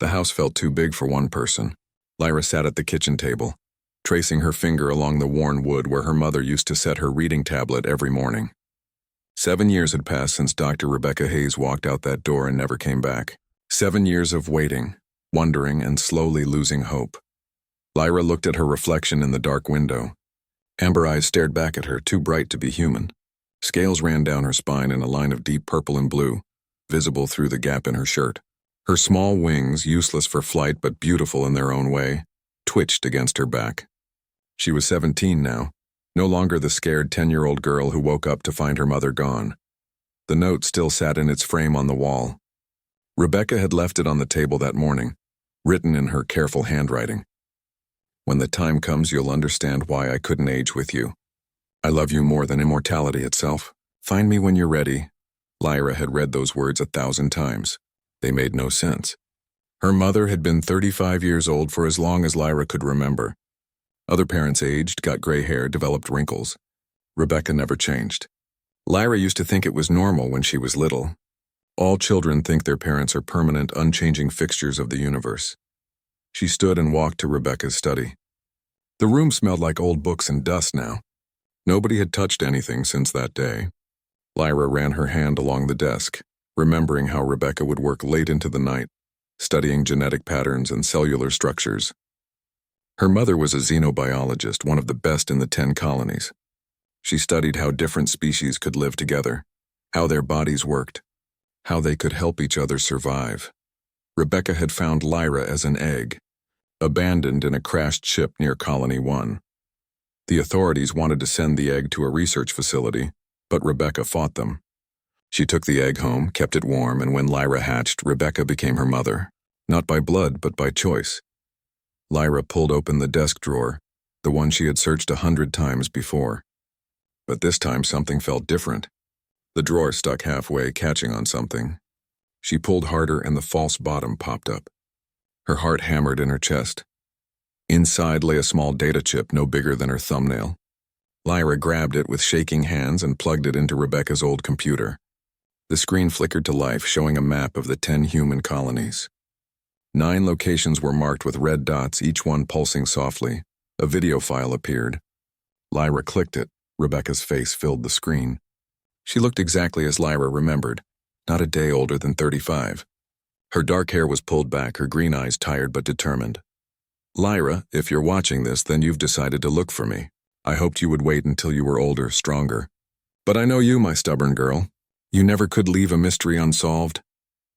The house felt too big for one person. Lyra sat at the kitchen table, tracing her finger along the worn wood where her mother used to set her reading tablet every morning. 7 years had passed since Dr. Rebecca Hayes walked out that door and never came back. 7 years of waiting, wondering, and slowly losing hope. Lyra looked at her reflection in the dark window. Amber eyes stared back at her, too bright to be human. Scales ran down her spine in a line of deep purple and blue, visible through the gap in her shirt. Her small wings, useless for flight but beautiful in their own way, twitched against her back. She was 17 now, no longer the scared 10-year-old girl who woke up to find her mother gone. The note still sat in its frame on the wall. Rebecca had left it on the table that morning, written in her careful handwriting. When the time comes, you'll understand why I couldn't age with you. I love you more than immortality itself. Find me when you're ready. Lyra had read those words 1,000 times. They made no sense. Her mother had been 35 years old for as long as Lyra could remember. Other parents aged, got gray hair, developed wrinkles. Rebecca never changed. Lyra used to think it was normal when she was little. All children think their parents are permanent, unchanging fixtures of the universe. She stood and walked to Rebecca's study. The room smelled like old books and dust now. Nobody had touched anything since that day. Lyra ran her hand along the desk, remembering how Rebecca would work late into the night, studying genetic patterns and cellular structures. Her mother was a xenobiologist, one of the best in the 10 colonies. She studied how different species could live together, how their bodies worked, how they could help each other survive. Rebecca had found Lyra as an egg, abandoned in a crashed ship near Colony 1. The authorities wanted to send the egg to a research facility, but Rebecca fought them. She took the egg home, kept it warm, and when Lyra hatched, Rebecca became her mother, not by blood, but by choice. Lyra pulled open the desk drawer, the one she had searched 100 times before. But this time something felt different. The drawer stuck halfway, catching on something. She pulled harder and the false bottom popped up. Her heart hammered in her chest. Inside lay a small data chip no bigger than her thumbnail. Lyra grabbed it with shaking hands and plugged it into Rebecca's old computer. The screen flickered to life, showing a map of the 10 human colonies. 9 locations were marked with red dots, each one pulsing softly. A video file appeared. Lyra clicked it. Rebecca's face filled the screen. She looked exactly as Lyra remembered, not a day older than 35. Her dark hair was pulled back, her green eyes tired but determined. Lyra, if you're watching this, then you've decided to look for me. I hoped you would wait until you were older, stronger. But I know you, my stubborn girl. You never could leave a mystery unsolved.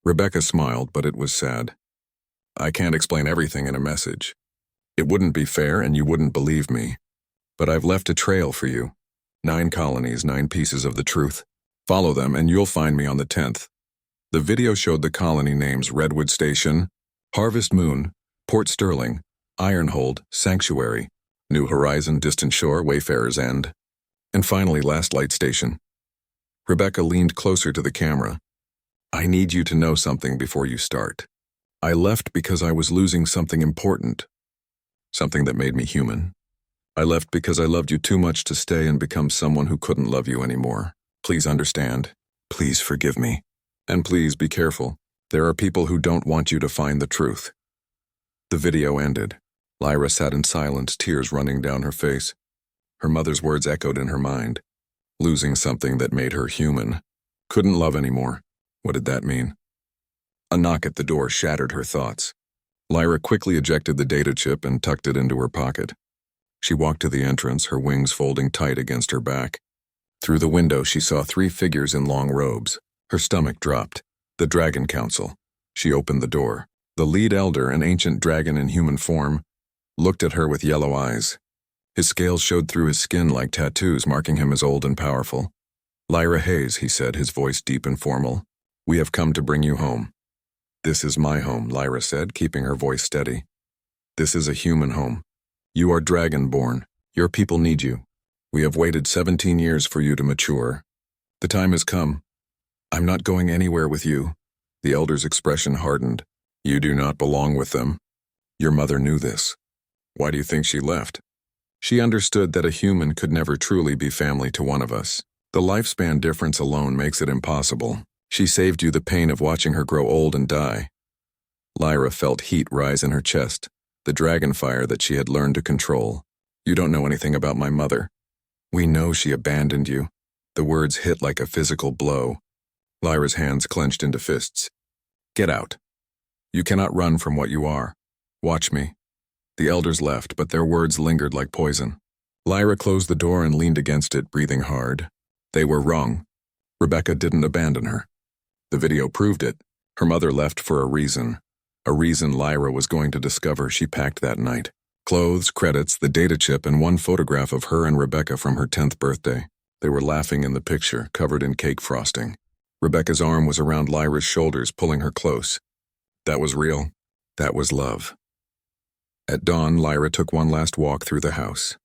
Rebecca smiled, but it was sad. I can't explain everything in a message. It wouldn't be fair and you wouldn't believe me. But I've left a trail for you. 9 colonies, 9 pieces of the truth. Follow them and you'll find me on the 10th. The video showed the colony names: Redwood Station, Harvest Moon, Port Sterling, Ironhold, Sanctuary, New Horizon, Distant Shore, Wayfarer's End, and finally Last Light Station. Rebecca leaned closer to the camera. I need you to know something before you start. I left because I was losing something important, something that made me human. I left because I loved you too much to stay and become someone who couldn't love you anymore. Please understand. Please forgive me. And please be careful. There are people who don't want you to find the truth. The video ended. Lyra sat in silence, tears running down her face. Her mother's words echoed in her mind. Losing something that made her human. Couldn't love anymore. What did that mean? A knock at the door shattered her thoughts. Lyra quickly ejected the data chip and tucked it into her pocket. She walked to the entrance, her wings folding tight against her back. Through the window, she saw 3 figures in long robes. Her stomach dropped. The Dragon Council. She opened the door. The lead elder, an ancient dragon in human form, looked at her with yellow eyes. His scales showed through his skin like tattoos, marking him as old and powerful. Lyra Hayes, he said, his voice deep and formal. We have come to bring you home. This is my home, Lyra said, keeping her voice steady. This is a human home. You are dragon-born. Your people need you. We have waited 17 years for you to mature. The time has come. I'm not going anywhere with you. The elder's expression hardened. You do not belong with them. Your mother knew this. Why do you think she left? She understood that a human could never truly be family to one of us. The lifespan difference alone makes it impossible. She saved you the pain of watching her grow old and die. Lyra felt heat rise in her chest, the dragon fire that she had learned to control. You don't know anything about my mother. We know she abandoned you. The words hit like a physical blow. Lyra's hands clenched into fists. Get out. You cannot run from what you are. Watch me. The elders left, but their words lingered like poison. Lyra closed the door and leaned against it, breathing hard. They were wrong. Rebecca didn't abandon her. The video proved it. Her mother left for a reason Lyra was going to discover. She packed that night. Clothes, credits, the data chip, and one photograph of her and Rebecca from her 10th birthday. They were laughing in the picture, covered in cake frosting. Rebecca's arm was around Lyra's shoulders, pulling her close. That was real. That was love. At dawn, Lyra took one last walk through the house.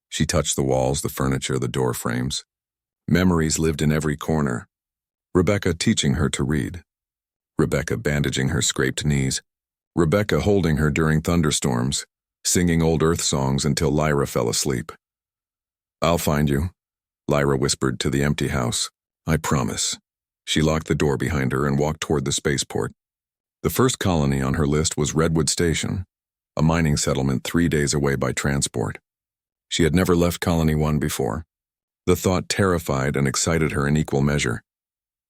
She touched the walls, the furniture, the door frames. Memories lived in every corner. Rebecca teaching her to read. Rebecca bandaging her scraped knees. Rebecca holding her during thunderstorms, singing old Earth songs until Lyra fell asleep. I'll find you, Lyra whispered to the empty house. I promise. She locked the door behind her and walked toward the spaceport. The first colony on her list was Redwood Station, a mining settlement 3 days away by transport. She had never left Colony 1 before. The thought terrified and excited her in equal measure.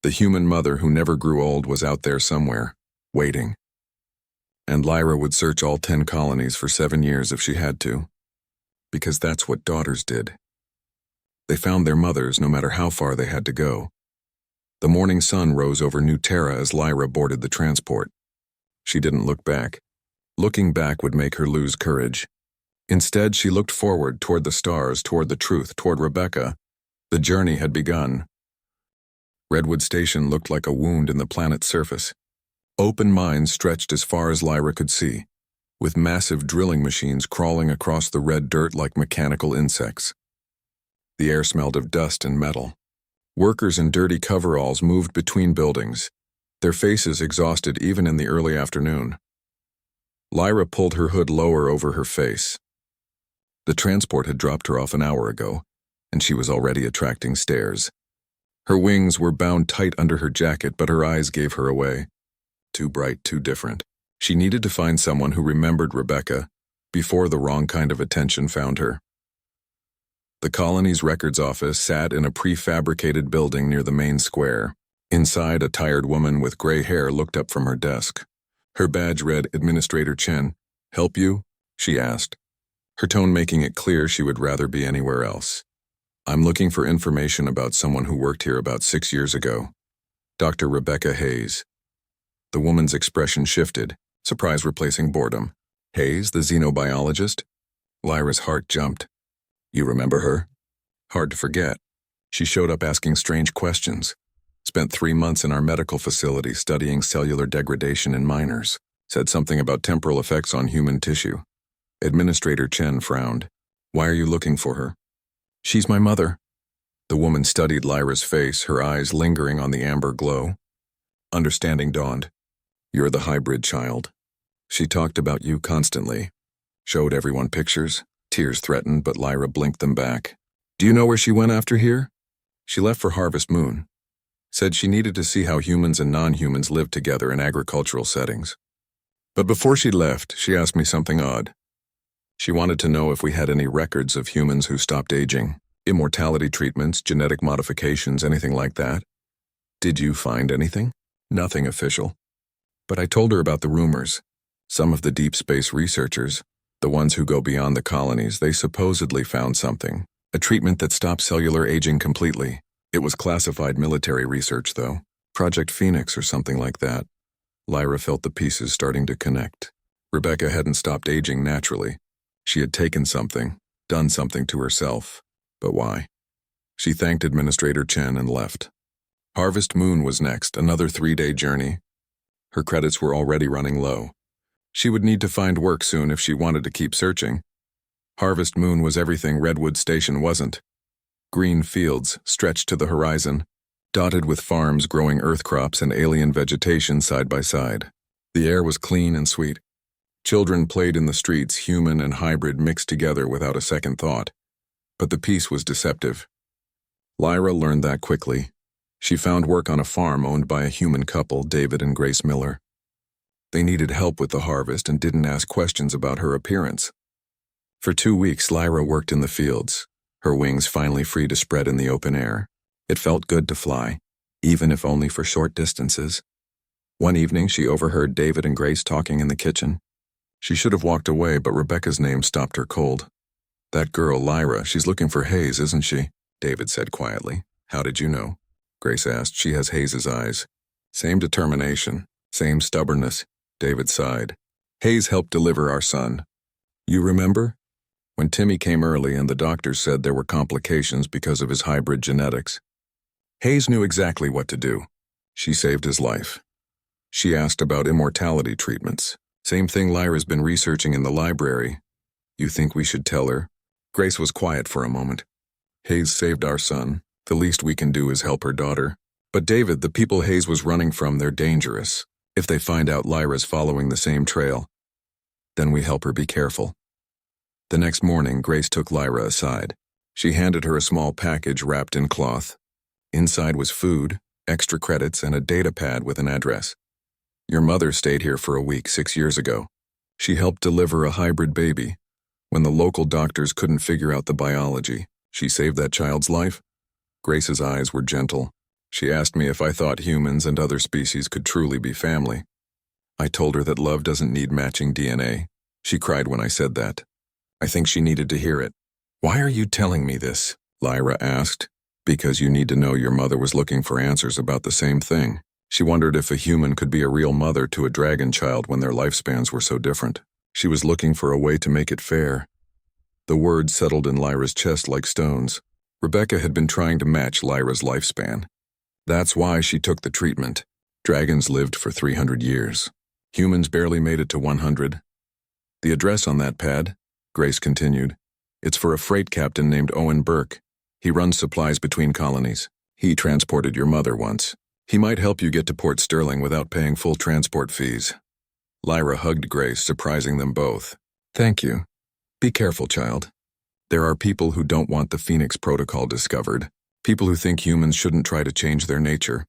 The human mother who never grew old was out there somewhere, waiting. And Lyra would search all 10 colonies for 7 years if she had to. Because that's what daughters did. They found their mothers no matter how far they had to go. The morning sun rose over New Terra as Lyra boarded the transport. She didn't look back. Looking back would make her lose courage. Instead, she looked forward toward the stars, toward the truth, toward Rebecca. The journey had begun. Redwood Station looked like a wound in the planet's surface. Open mines stretched as far as Lyra could see, with massive drilling machines crawling across the red dirt like mechanical insects. The air smelled of dust and metal. Workers in dirty coveralls moved between buildings, their faces exhausted even in the early afternoon. Lyra pulled her hood lower over her face. The transport had dropped her off an hour ago, and she was already attracting stares. Her wings were bound tight under her jacket, but her eyes gave her away. Too bright, too different. She needed to find someone who remembered Rebecca before the wrong kind of attention found her. The colony's records office sat in a prefabricated building near the main square. Inside, a tired woman with gray hair looked up from her desk. Her badge read Administrator Chen. Help you? She asked, her tone making it clear she would rather be anywhere else. I'm looking for information about someone who worked here about 6 years ago. Dr. Rebecca Hayes. The woman's expression shifted, surprise replacing boredom. Hayes, the xenobiologist? Lyra's heart jumped. You remember her? Hard to forget. She showed up asking strange questions. Spent 3 months in our medical facility studying cellular degradation in miners. Said something about temporal effects on human tissue. Administrator Chen frowned. Why are you looking for her? She's my mother. The woman studied Lyra's face, her eyes lingering on the amber glow. Understanding dawned. You're the hybrid child. She talked about you constantly. Showed everyone pictures. Tears threatened, but Lyra blinked them back. Do you know where she went after here? She left for Harvest Moon. Said she needed to see how humans and non-humans lived together in agricultural settings. But before she left, she asked me something odd. She wanted to know if we had any records of humans who stopped aging, immortality treatments, genetic modifications, anything like that. Did you find anything? Nothing official. But I told her about the rumors. Some of the deep space researchers, the ones who go beyond the colonies, they supposedly found something. A treatment that stopped cellular aging completely. It was classified military research, though. Project Phoenix or something like that. Lyra felt the pieces starting to connect. Rebecca hadn't stopped aging naturally. She had taken something, done something to herself. But why? She thanked Administrator Chen and left. Harvest Moon was next, another 3-day journey. Her credits were already running low. She would need to find work soon if she wanted to keep searching. Harvest Moon was everything Redwood Station wasn't. Green fields stretched to the horizon, dotted with farms growing earth crops and alien vegetation side by side. The air was clean and sweet. Children played in the streets, human and hybrid mixed together without a second thought. But the peace was deceptive. Lyra learned that quickly. She found work on a farm owned by a human couple, David and Grace Miller. They needed help with the harvest and didn't ask questions about her appearance. For 2 weeks, Lyra worked in the fields, her wings finally free to spread in the open air. It felt good to fly, even if only for short distances. One evening, she overheard David and Grace talking in the kitchen. She should have walked away, but Rebecca's name stopped her cold. "That girl, Lyra, she's looking for Hayes, isn't she?" David said quietly. "How did you know?" Grace asked. "She has Hayes's eyes. Same determination, same stubbornness." David sighed. "Hayes helped deliver our son. You remember? When Timmy came early and the doctors said there were complications because of his hybrid genetics. Hayes knew exactly what to do. She saved his life. She asked about immortality treatments. Same thing Lyra's been researching in the library. You think we should tell her?" Grace was quiet for a moment. "Hayes saved our son. The least we can do is help her daughter. But David, the people Hayes was running from, they're dangerous. If they find out Lyra's following the same trail, then we help her be careful." The next morning, Grace took Lyra aside. She handed her a small package wrapped in cloth. Inside was food, extra credits, and a data pad with an address. "Your mother stayed here for a week 6 years ago. She helped deliver a hybrid baby. When the local doctors couldn't figure out the biology, she saved that child's life." Grace's eyes were gentle. She asked me if I thought humans and other species could truly be family. I told her that love doesn't need matching DNA. She cried when I said that. I think she needed to hear it. "Why are you telling me this?" Lyra asked. "Because you need to know your mother was looking for answers about the same thing. She wondered if a human could be a real mother to a dragon child when their lifespans were so different. She was looking for a way to make it fair." The words settled in Lyra's chest like stones. Rebecca had been trying to match Lyra's lifespan. That's why she took the treatment. Dragons lived for 300 years. Humans barely made it to 100. "The address on that pad," Grace continued. "It's for a freight captain named Owen Burke. He runs supplies between colonies. He transported your mother once. He might help you get to Port Sterling without paying full transport fees." Lyra hugged Grace, surprising them both. "Thank you. Be careful, child. There are people who don't want the Phoenix Protocol discovered. People who think humans shouldn't try to change their nature."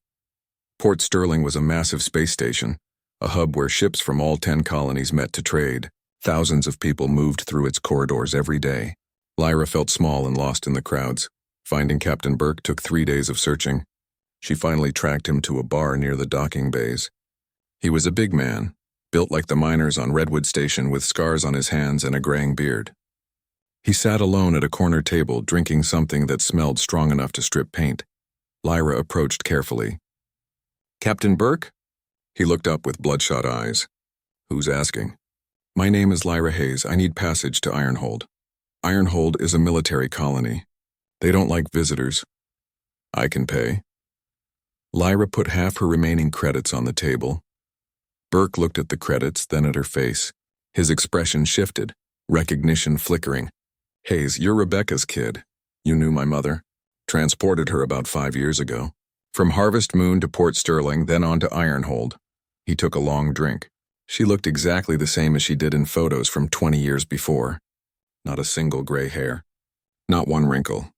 Port Sterling was a massive space station, a hub where ships from all 10 colonies met to trade. Thousands of people moved through its corridors every day. Lyra felt small and lost in the crowds. Finding Captain Burke took 3 days of searching. She finally tracked him to a bar near the docking bays. He was a big man, built like the miners on Redwood Station with scars on his hands and a graying beard. He sat alone at a corner table, drinking something that smelled strong enough to strip paint. Lyra approached carefully. "Captain Burke?" He looked up with bloodshot eyes. "Who's asking?" "My name is Lyra Hayes. I need passage to Ironhold. Ironhold is a military colony. They don't like visitors." "I can pay." Lyra put half her remaining credits on the table. Burke looked at the credits, then at her face. His expression shifted, recognition flickering. "Hayes, you're Rebecca's kid. You knew my mother. Transported her about 5 years ago. From Harvest Moon to Port Sterling, then on to Ironhold." He took a long drink. "She looked exactly the same as she did in photos from 20 years before. Not a single gray hair. Not one wrinkle.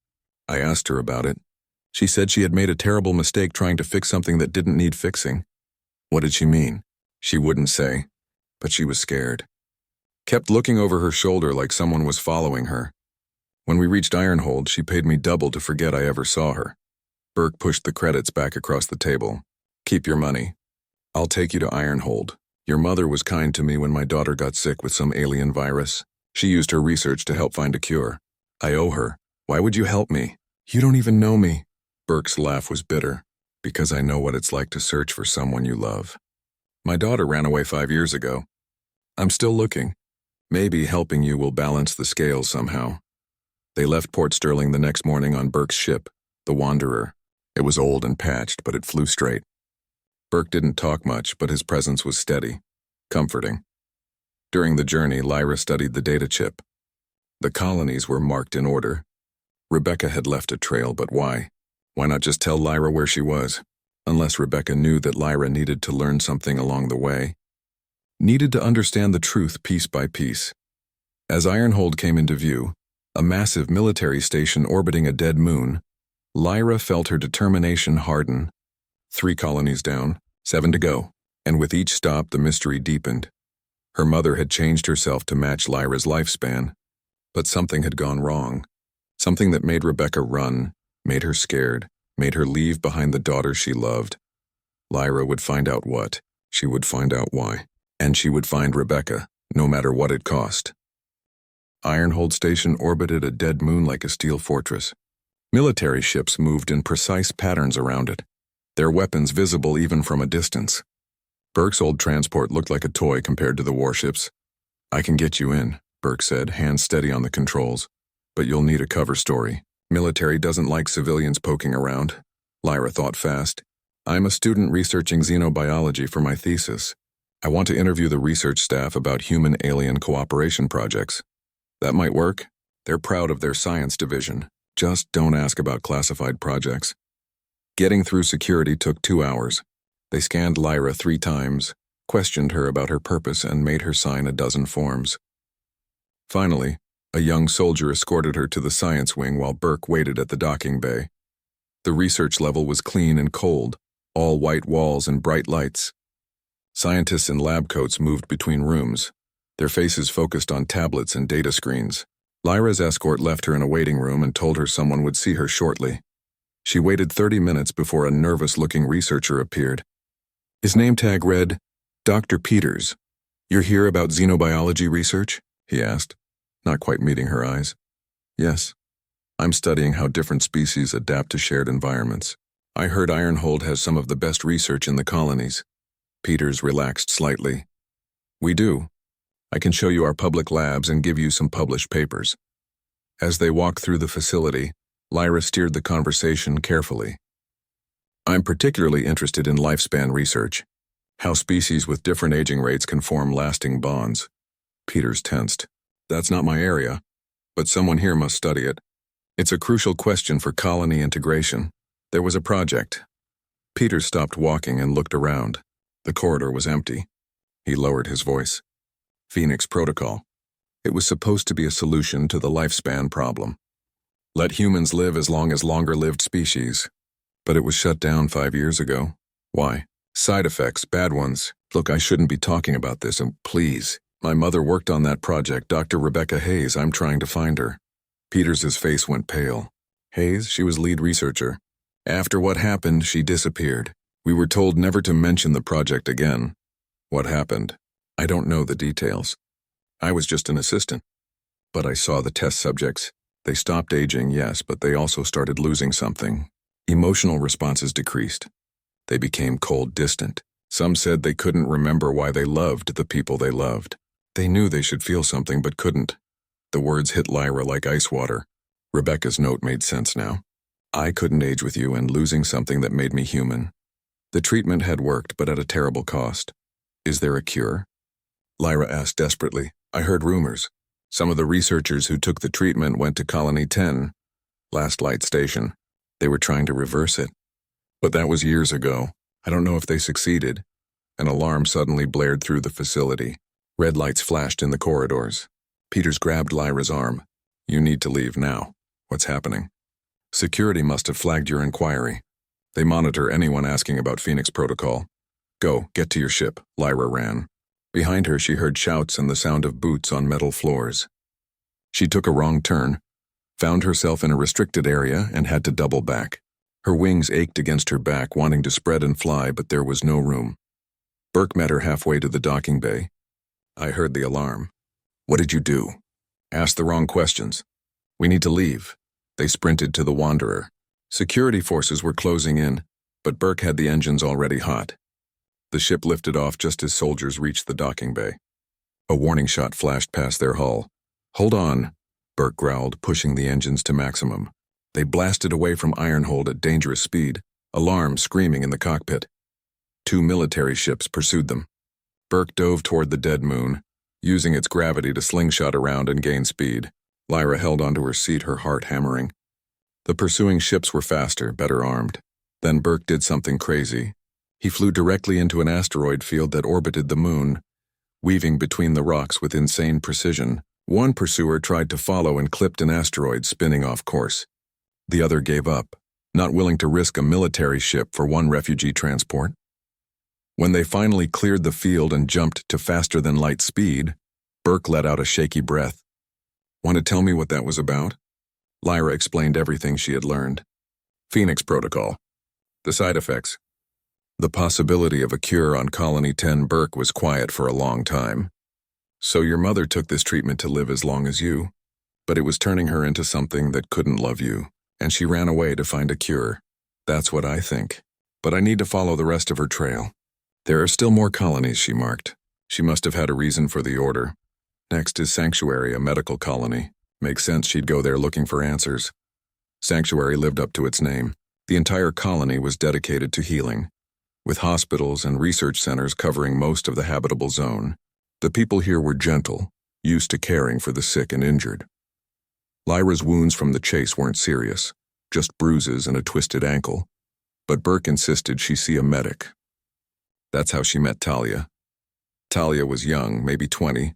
I asked her about it. She said she had made a terrible mistake trying to fix something that didn't need fixing." "What did she mean?" She wouldn't say, but she was scared. Kept looking over her shoulder like someone was following her. When we reached Ironhold, she paid me double to forget I ever saw her." Burke pushed the credits back across the table. "Keep your money. I'll take you to Ironhold. Your mother was kind to me when my daughter got sick with some alien virus. She used her research to help find a cure. I owe her. Why would you help me? You don't even know me." Burke's laugh was bitter. "Because I know what it's like to search for someone you love. My daughter ran away 5 years ago. I'm still looking. Maybe helping you will balance the scales somehow." They left Port Sterling the next morning on Burke's ship, the Wanderer. It was old and patched, but it flew straight. Burke didn't talk much, but his presence was steady, comforting. During the journey, Lyra studied the data chip. The colonies were marked in order. Rebecca had left a trail, but why? Why not just tell Lyra where she was? Unless Rebecca knew that Lyra needed to learn something along the way. Needed to understand the truth piece by piece. As Ironhold came into view, a massive military station orbiting a dead moon, Lyra felt her determination harden. 3 colonies down, 7 to go, And with each stop, the mystery deepened. Her mother had changed herself to match Lyra's lifespan, but something had gone wrong. Something that made Rebecca run, made her scared, made her leave behind the daughter she loved. Lyra would find out what, she would find out why, and she would find Rebecca, no matter what it cost. Ironhold Station orbited a dead moon like a steel fortress. Military ships moved in precise patterns around it, their weapons visible even from a distance. Burke's old transport looked like a toy compared to the warships. "I can get you in," Burke said, hands steady on the controls. "But you'll need a cover story. Military doesn't like civilians poking around." Lyra thought fast. "I'm a student researching xenobiology for my thesis. I want to interview the research staff about human-alien cooperation projects." "That might work. They're proud of their science division. Just don't ask about classified projects." Getting through security took 2 hours. They scanned Lyra 3 times, questioned her about her purpose, and made her sign a dozen forms. Finally, a young soldier escorted her to the science wing while Burke waited at the docking bay. The research level was clean and cold, all white walls and bright lights. Scientists in lab coats moved between rooms, their faces focused on tablets and data screens. Lyra's escort left her in a waiting room and told her someone would see her shortly. She waited 30 minutes before a nervous-looking researcher appeared. His name tag read, "Dr. Peters. You're here about xenobiology research?" he asked, not quite meeting her eyes. "Yes. I'm studying how different species adapt to shared environments. I heard Ironhold has some of the best research in the colonies." Peters relaxed slightly. "We do. I can show you our public labs and give you some published papers." As they walked through the facility, Lyra steered the conversation carefully. "I'm particularly interested in lifespan research, how species with different aging rates can form lasting bonds." Peters tensed. "That's not my area, but someone here must study it. It's a crucial question for colony integration. There was a project." Peters stopped walking and looked around. The corridor was empty. He lowered his voice. "Phoenix Protocol. It was supposed to be a solution to the lifespan problem. Let humans live as long as longer-lived species. But it was shut down 5 years ago. Why? Side effects, bad ones. Look, I shouldn't be talking about this, and please. My mother worked on that project, Dr. Rebecca Hayes. I'm trying to find her." Peters's face went pale. "Hayes, she was lead researcher. After what happened, she disappeared. We were told never to mention the project again." "What happened?" "I don't know the details. I was just an assistant. But I saw the test subjects. They stopped aging, yes, but they also started losing something. Emotional responses decreased. They became cold, distant. Some said they couldn't remember why they loved the people they loved. They knew they should feel something but couldn't." The words hit Lyra like ice water. Rebecca's note made sense now. "I couldn't age with you and losing something that made me human. The treatment had worked, but at a terrible cost. Is there a cure?" Lyra asked desperately. "I heard rumors. Some of the researchers who took the treatment went to Colony 10, Last Light Station. They were trying to reverse it. But that was years ago. I don't know if they succeeded." An alarm suddenly blared through the facility. Red lights flashed in the corridors. Peters grabbed Lyra's arm. "You need to leave now." "What's happening?" "Security must have flagged your inquiry. They monitor anyone asking about Phoenix Protocol." "Go, get to your ship." Lyra ran. Behind her, she heard shouts and the sound of boots on metal floors. She took a wrong turn, found herself in a restricted area, and had to double back. Her wings ached against her back, wanting to spread and fly, but there was no room. Burke met her halfway to the docking bay. "I heard the alarm." "What did you do?" "Asked the wrong questions. We need to leave." They sprinted to the Wanderer. Security forces were closing in, but Burke had the engines already hot. The ship lifted off just as soldiers reached the docking bay. A warning shot flashed past their hull. "Hold on," Burke growled, pushing the engines to maximum. They blasted away from Ironhold at dangerous speed, alarms screaming in the cockpit. 2 military ships pursued them. Burke dove toward the dead moon, using its gravity to slingshot around and gain speed. Lyra held onto her seat, her heart hammering. The pursuing ships were faster, better armed. Then Burke did something crazy. He flew directly into an asteroid field that orbited the moon, weaving between the rocks with insane precision. One pursuer tried to follow and clipped an asteroid, spinning off course. The other gave up, not willing to risk a military ship for one refugee transport. When they finally cleared the field and jumped to faster-than-light speed, Burke let out a shaky breath. Want to tell me what that was about? Lyra explained everything she had learned. Phoenix Protocol. The side effects. The possibility of a cure on Colony 10. Burke was quiet for a long time. So your mother took this treatment to live as long as you, but it was turning her into something that couldn't love you, and she ran away to find a cure. That's what I think. But I need to follow the rest of her trail. There are still more colonies, she marked. She must have had a reason for the order. Next is Sanctuary, a medical colony. Makes sense she'd go there looking for answers. Sanctuary lived up to its name. The entire colony was dedicated to healing, with hospitals and research centers covering most of the habitable zone. The people here were gentle, used to caring for the sick and injured. Lyra's wounds from the chase weren't serious, just bruises and a twisted ankle, but Burke insisted she see a medic. That's how she met Talia. Talia was young, maybe 20,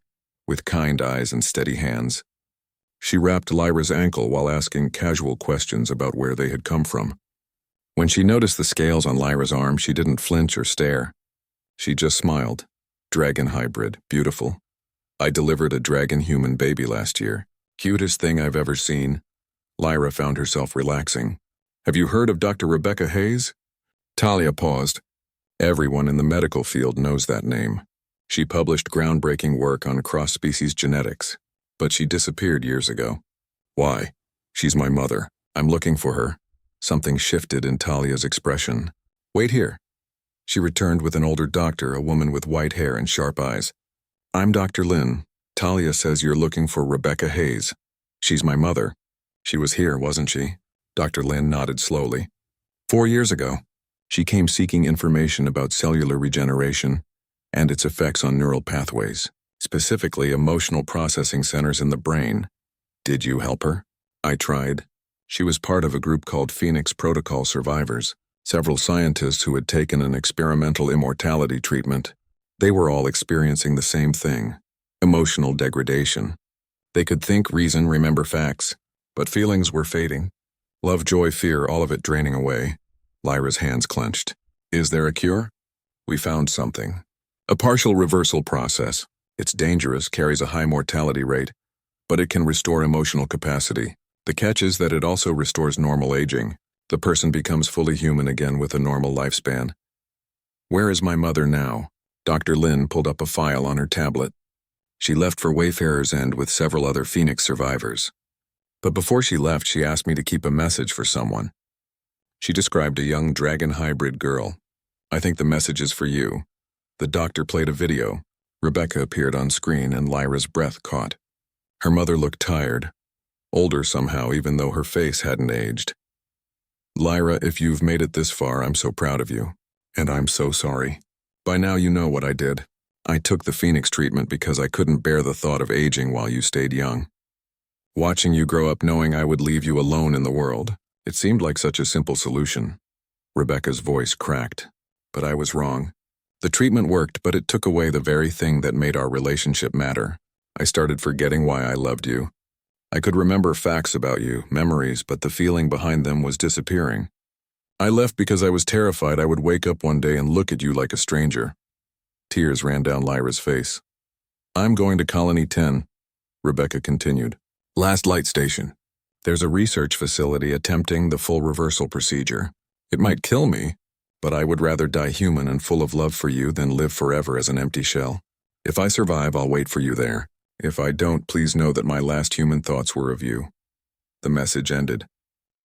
with kind eyes and steady hands. She wrapped Lyra's ankle while asking casual questions about where they had come from. When she noticed the scales on Lyra's arm, she didn't flinch or stare. She just smiled. Dragon hybrid, beautiful. I delivered a dragon-human baby last year. Cutest thing I've ever seen. Lyra found herself relaxing. Have you heard of Dr. Rebecca Hayes? Talia paused. Everyone in the medical field knows that name. She published groundbreaking work on cross-species genetics, but she disappeared years ago. Why? She's my mother. I'm looking for her. Something shifted in Talia's expression. Wait here. She returned with an older doctor, a woman with white hair and sharp eyes. I'm Dr. Lin. Talia says you're looking for Rebecca Hayes. She's my mother. She was here, wasn't she? Dr. Lin nodded slowly. 4 years ago. She came seeking information about cellular regeneration and its effects on neural pathways, specifically emotional processing centers in the brain. Did you help her? I tried. She was part of a group called Phoenix Protocol Survivors, several scientists who had taken an experimental immortality treatment. They were all experiencing the same thing, emotional degradation. They could think, reason, remember facts, but feelings were fading. Love, joy, fear, all of it draining away. Lyra's hands clenched. Is there a cure? We found something. A partial reversal process. It's dangerous, carries a high mortality rate, but it can restore emotional capacity. The catch is that it also restores normal aging. The person becomes fully human again with a normal lifespan. Where is my mother now? Dr. Lin pulled up a file on her tablet. She left for Wayfarer's End with several other Phoenix survivors. But before she left, she asked me to keep a message for someone. She described a young dragon hybrid girl. I think the message is for you. The doctor played a video. Rebecca appeared on screen and Lyra's breath caught. Her mother looked tired, older somehow even though her face hadn't aged. Lyra, if you've made it this far, I'm so proud of you. And I'm so sorry. By now you know what I did. I took the Phoenix treatment because I couldn't bear the thought of aging while you stayed young. Watching you grow up knowing I would leave you alone in the world, it seemed like such a simple solution. Rebecca's voice cracked, but I was wrong. The treatment worked, but it took away the very thing that made our relationship matter. I started forgetting why I loved you. I could remember facts about you, memories, but the feeling behind them was disappearing. I left because I was terrified I would wake up one day and look at you like a stranger. Tears ran down Lyra's face. I'm going to Colony 10, Rebecca continued. Last light station. There's a research facility attempting the full reversal procedure. It might kill me, but I would rather die human and full of love for you than live forever as an empty shell. If I survive, I'll wait for you there. If I don't, please know that my last human thoughts were of you. The message ended.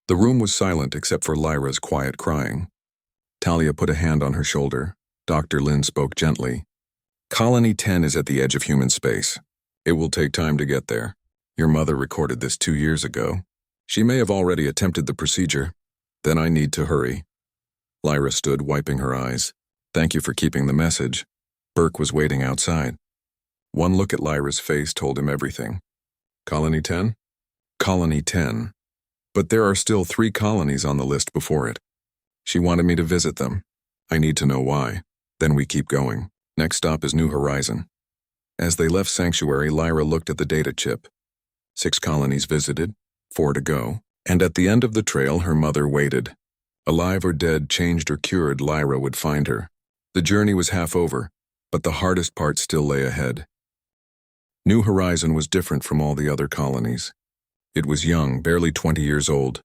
The room was silent except for Lyra's quiet crying. Talia put a hand on her shoulder. Dr. Lin spoke gently. Colony 10 is at the edge of human space. It will take time to get there. Your mother recorded this 2 years ago. She may have already attempted the procedure. Then I need to hurry. Lyra stood, wiping her eyes. Thank you for keeping the message. Burke was waiting outside. One look at Lyra's face told him everything. Colony 10? Colony 10. But there are still 3 colonies on the list before it. She wanted me to visit them. I need to know why. Then we keep going. Next stop is New Horizon. As they left Sanctuary, Lyra looked at the data chip. 6 colonies visited, 4 to go, and at the end of the trail her mother waited. Alive or dead, changed or cured, Lyra would find her. The journey was half over, but the hardest part still lay ahead. New Horizon was different from all the other colonies. It was young, barely 20 years old,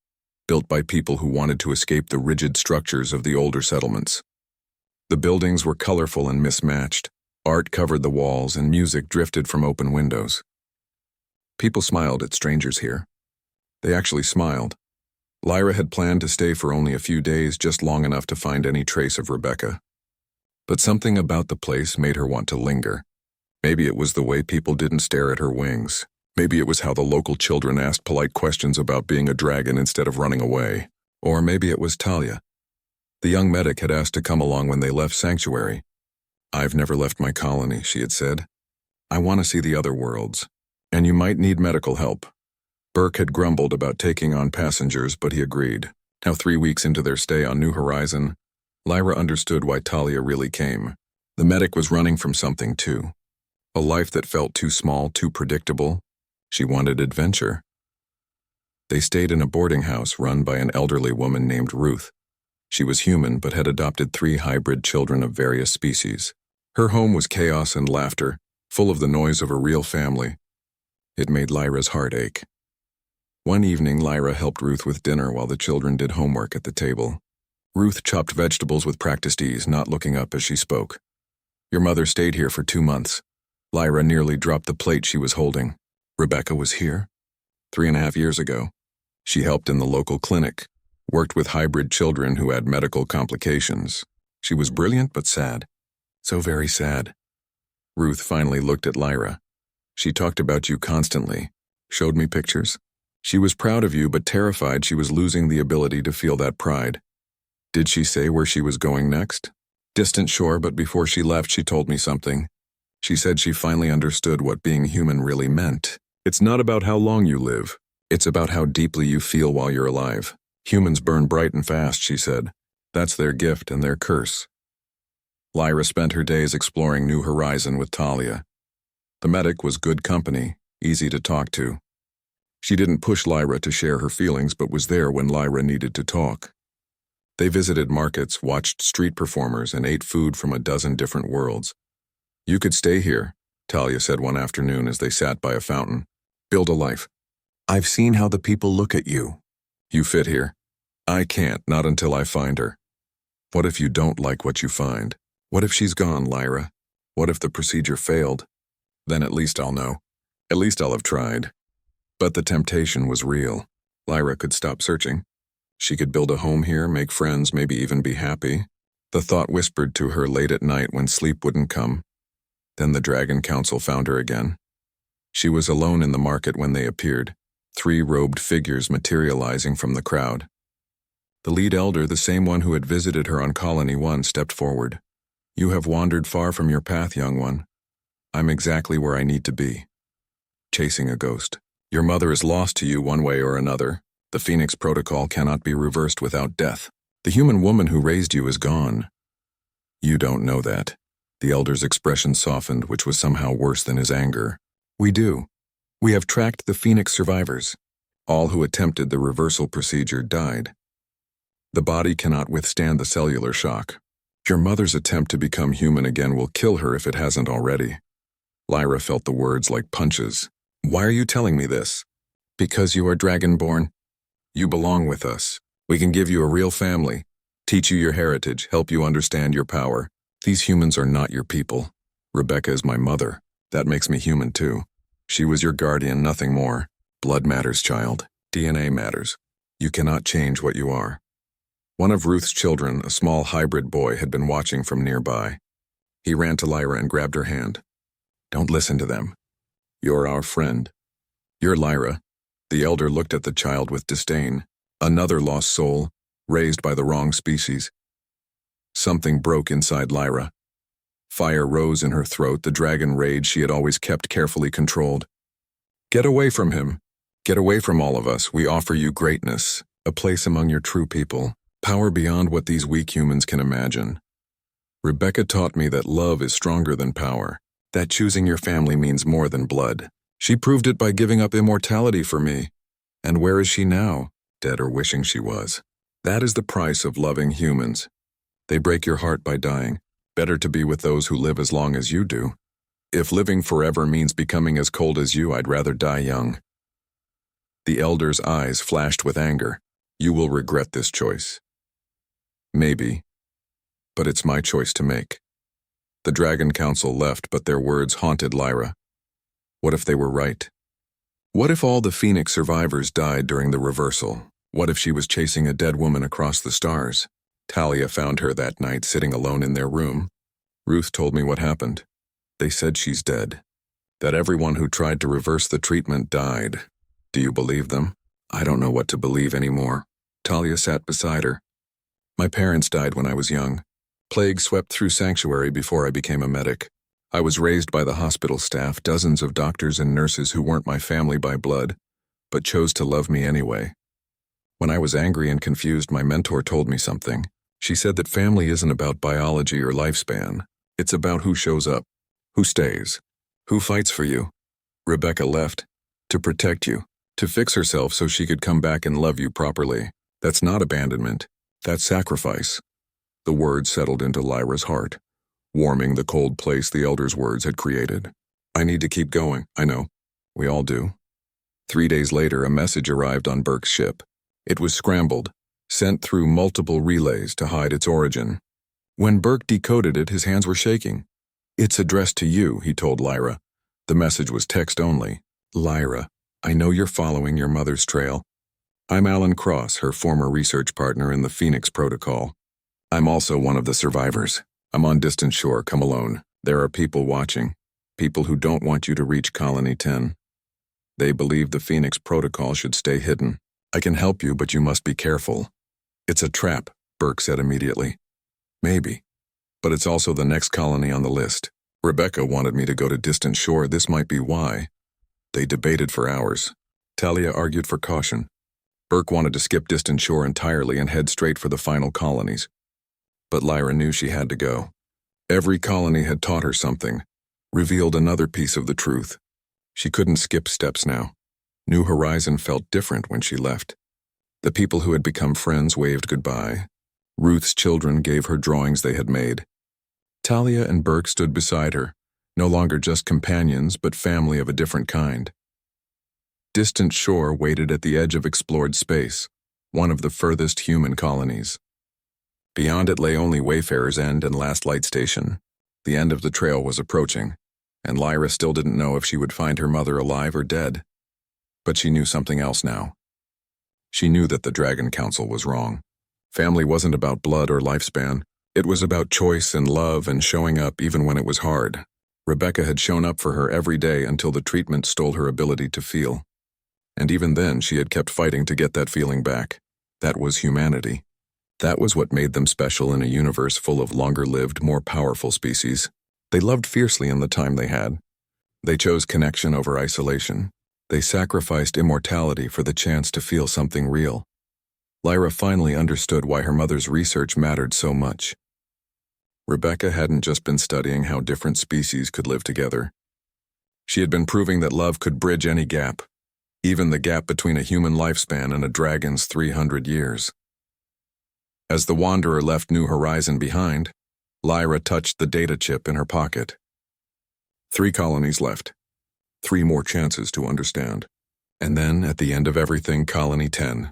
built by people who wanted to escape the rigid structures of the older settlements. The buildings were colorful and mismatched. Art covered the walls and music drifted from open windows. People smiled at strangers here. They actually smiled. Lyra had planned to stay for only a few days, just long enough to find any trace of Rebecca. But something about the place made her want to linger. Maybe it was the way people didn't stare at her wings. Maybe it was how the local children asked polite questions about being a dragon instead of running away. Or maybe it was Talia. The young medic had asked to come along when they left Sanctuary. "I've never left my colony," she had said. "I want to see the other worlds. And you might need medical help." Burke had grumbled about taking on passengers, but he agreed. Now 3 weeks into their stay on New Horizon, Lyra understood why Talia really came. The medic was running from something too. A life that felt too small, too predictable. She wanted adventure. They stayed in a boarding house run by an elderly woman named Ruth. She was human but had adopted 3 hybrid children of various species. Her home was chaos and laughter, full of the noise of a real family. It made Lyra's heart ache. One evening, Lyra helped Ruth with dinner while the children did homework at the table. Ruth chopped vegetables with practiced ease, not looking up as she spoke. "Your mother stayed here for 2 months. Lyra nearly dropped the plate she was holding. Rebecca was here 3.5 years ago. She helped in the local clinic, worked with hybrid children who had medical complications. She was brilliant but sad. So very sad." Ruth finally looked at Lyra. "She talked about you constantly, showed me pictures. She was proud of you but terrified she was losing the ability to feel that pride. Did she say where she was going next?" "Distant shore, but before she left she told me something. She said she finally understood what being human really meant. It's not about how long you live. It's about how deeply you feel while you're alive. Humans burn bright and fast," she said. "That's their gift and their curse." Lyra spent her days exploring New Horizon with Talia. The medic was good company, easy to talk to. She didn't push Lyra to share her feelings but was there when Lyra needed to talk. They visited markets, watched street performers, and ate food from a dozen different worlds. "You could stay here," Talia said one afternoon as they sat by a fountain. "Build a life. I've seen how the people look at you. You fit here. I can't, not until I find her." "What if you don't like what you find? What if she's gone, Lyra? What if the procedure failed? Then at least I'll know. At least I'll have tried." But the temptation was real. Lyra could stop searching. She could build a home here, make friends, maybe even be happy. The thought whispered to her late at night when sleep wouldn't come. Then the Dragon Council found her again. She was alone in the market when they appeared, 3 robed figures materializing from the crowd. The lead elder, the same one who had visited her on Colony 1, stepped forward. "You have wandered far from your path, young one. I'm exactly where I need to be. Chasing a ghost. Your mother is lost to you one way or another. The Phoenix Protocol cannot be reversed without death. The human woman who raised you is gone. You don't know that." The elder's expression softened, which was somehow worse than his anger. "We do. We have tracked the Phoenix survivors. All who attempted the reversal procedure died. The body cannot withstand the cellular shock. Your mother's attempt to become human again will kill her if it hasn't already." Lyra felt the words like punches. "Why are you telling me this?" "Because you are dragonborn. You belong with us. We can give you a real family, teach you your heritage, help you understand your power. These humans are not your people. Rebecca is my mother. That makes me human too. She was your guardian, nothing more. Blood matters, child. DNA matters. You cannot change what you are." One of Ruth's children, a small hybrid boy, had been watching from nearby. He ran to Lyra and grabbed her hand. "Don't listen to them. You're our friend. You're Lyra." The elder looked at the child with disdain. Another lost soul, raised by the wrong species. Something broke inside Lyra. Fire rose in her throat, the dragon rage she had always kept carefully controlled. "Get away from him. Get away from all of us. We offer you greatness, a place among your true people, power beyond what these weak humans can imagine. Rebecca taught me that love is stronger than power, that choosing your family means more than blood. She proved it by giving up immortality for me. And where is she now? Dead or wishing she was. That is the price of loving humans. They break your heart by dying. Better to be with those who live as long as you do. If living forever means becoming as cold as you, I'd rather die young." The elder's eyes flashed with anger. "You will regret this choice." "Maybe, but it's my choice to make." The Dragon Council left, but their words haunted Lyra. What if they were right? What if all the Phoenix survivors died during the reversal? What if she was chasing a dead woman across the stars? Talia found her that night sitting alone in their room. "Ruth told me what happened. They said she's dead. That everyone who tried to reverse the treatment died. Do you believe them?" "I don't know what to believe anymore." Talia sat beside her. "My parents died when I was young. Plague swept through Sanctuary before I became a medic. I was raised by the hospital staff, dozens of doctors and nurses who weren't my family by blood, but chose to love me anyway. When I was angry and confused, my mentor told me something. She said that family isn't about biology or lifespan. It's about who shows up, who stays, who fights for you. Rebecca left to protect you, to fix herself so she could come back and love you properly. That's not abandonment. That's sacrifice." The words settled into Lyra's heart, warming the cold place the elder's words had created. "I need to keep going, I know. We all do." 3 days later, a message arrived on Burke's ship. It was scrambled, sent through multiple relays to hide its origin. When Burke decoded it, his hands were shaking. "It's addressed to you," he told Lyra. The message was text only. "Lyra, I know you're following your mother's trail. I'm Alan Cross, her former research partner in the Phoenix Protocol. I'm also one of the survivors. I'm on distant shore, come alone. There are people watching, people who don't want you to reach Colony 10. They believe the Phoenix Protocol should stay hidden. I can help you, but you must be careful." "It's a trap," Burke said immediately. "Maybe, but it's also the next colony on the list. Rebecca wanted me to go to distant shore. This might be why." They debated for hours. Talia argued for caution. Burke wanted to skip distant shore entirely and head straight for the final colonies. But Lyra knew she had to go. Every colony had taught her something, revealed another piece of the truth. She couldn't skip steps now. New Horizon felt different when she left. The people who had become friends waved goodbye. Ruth's children gave her drawings they had made. Talia and Burke stood beside her, no longer just companions, but family of a different kind. Distant shore waited at the edge of explored space, one of the furthest human colonies. Beyond it lay only Wayfarer's End and Last Light Station. The end of the trail was approaching, and Lyra still didn't know if she would find her mother alive or dead. But she knew something else now. She knew that the Dragon Council was wrong. Family wasn't about blood or lifespan. It was about choice and love and showing up even when it was hard. Rebecca had shown up for her every day until the treatment stole her ability to feel. And even then, she had kept fighting to get that feeling back. That was humanity. That was what made them special in a universe full of longer-lived, more powerful species. They loved fiercely in the time they had. They chose connection over isolation. They sacrificed immortality for the chance to feel something real. Lyra finally understood why her mother's research mattered so much. Rebecca hadn't just been studying how different species could live together. She had been proving that love could bridge any gap, even the gap between a human lifespan and a dragon's 300 years. As the Wanderer left New Horizon behind, Lyra touched the data chip in her pocket. 3 colonies left. 3 more chances to understand. And then, at the end of everything, Colony 10,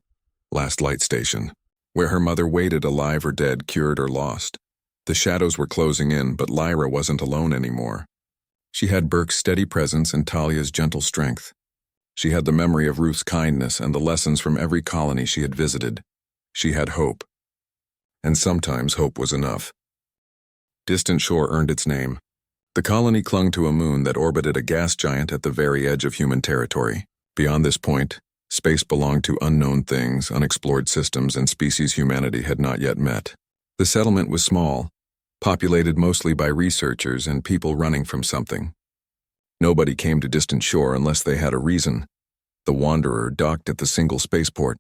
Last Light Station, where her mother waited, alive or dead, cured or lost. The shadows were closing in, but Lyra wasn't alone anymore. She had Burke's steady presence and Talia's gentle strength. She had the memory of Ruth's kindness and the lessons from every colony she had visited. She had hope. And sometimes hope was enough. Distant Shore earned its name. The colony clung to a moon that orbited a gas giant at the very edge of human territory. Beyond this point, space belonged to unknown things, unexplored systems, and species humanity had not yet met. The settlement was small, populated mostly by researchers and people running from something. Nobody came to Distant Shore unless they had a reason. The Wanderer docked at the single spaceport.